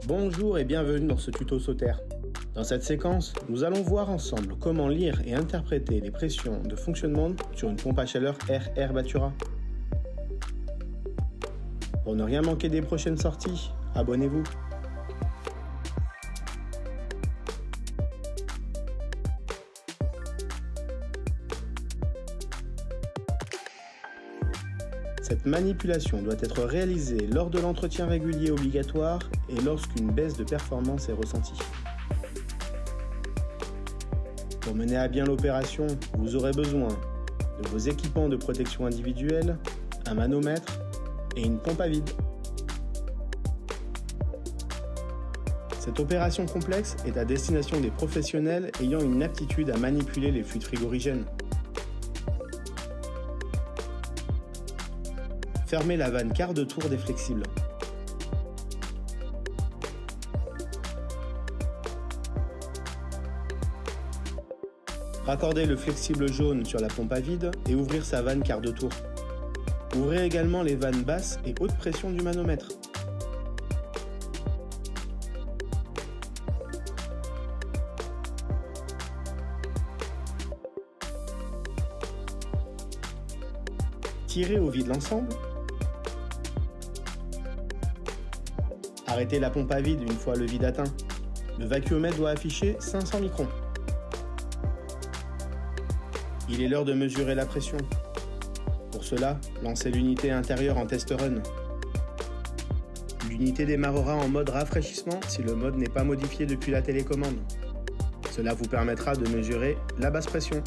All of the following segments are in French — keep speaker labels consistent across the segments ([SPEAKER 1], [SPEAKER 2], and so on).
[SPEAKER 1] Bonjour et bienvenue dans ce tuto Sauterre. Dans cette séquence, nous allons voir ensemble comment lire et interpréter les pressions de fonctionnement sur une pompe à chaleur RR Batura. Pour ne rien manquer des prochaines sorties, abonnez-vous. Cette manipulation doit être réalisée lors de l'entretien régulier obligatoire et lorsqu'une baisse de performance est ressentie. Pour mener à bien l'opération, vous aurez besoin de vos équipements de protection individuelle, un manomètre et une pompe à vide. Cette opération complexe est à destination des professionnels ayant une aptitude à manipuler les fluides frigorigènes. Fermez la vanne quart de tour des flexibles. Raccordez le flexible jaune sur la pompe à vide et ouvrir sa vanne quart de tour. Ouvrez également les vannes basse et haute pression du manomètre. Tirez au vide l'ensemble. Arrêtez la pompe à vide une fois le vide atteint. Le vacuomètre doit afficher 500 microns. Il est l'heure de mesurer la pression. Pour cela, lancez l'unité intérieure en test run. L'unité démarrera en mode rafraîchissement si le mode n'est pas modifié depuis la télécommande. Cela vous permettra de mesurer la basse pression.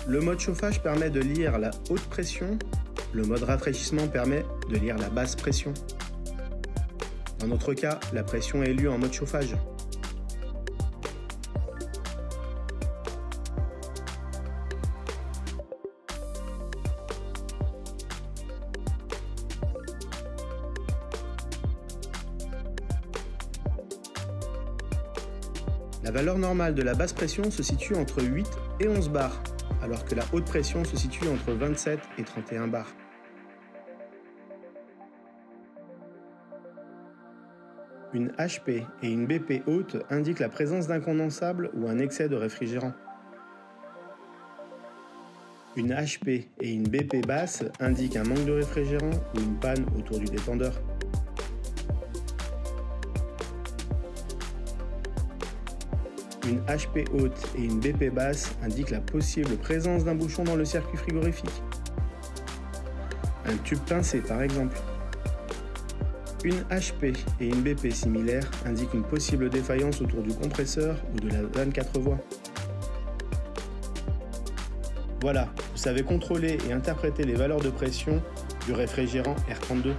[SPEAKER 1] Le mode chauffage permet de lire la haute pression. Le mode rafraîchissement permet de lire la basse pression. Dans notre cas, la pression est lue en mode chauffage. La valeur normale de la basse pression se situe entre 8 et 11 bars, alors que la haute pression se situe entre 27 et 31 bars. Une HP et une BP haute indiquent la présence d'un condensable ou un excès de réfrigérant. Une HP et une BP basse indiquent un manque de réfrigérant ou une panne autour du détendeur. Une HP haute et une BP basse indiquent la possible présence d'un bouchon dans le circuit frigorifique. Un tube pincé par exemple. Une HP et une BP similaires indiquent une possible défaillance autour du compresseur ou de la vanne 4 voies. Voilà, vous savez contrôler et interpréter les valeurs de pression du réfrigérant R32.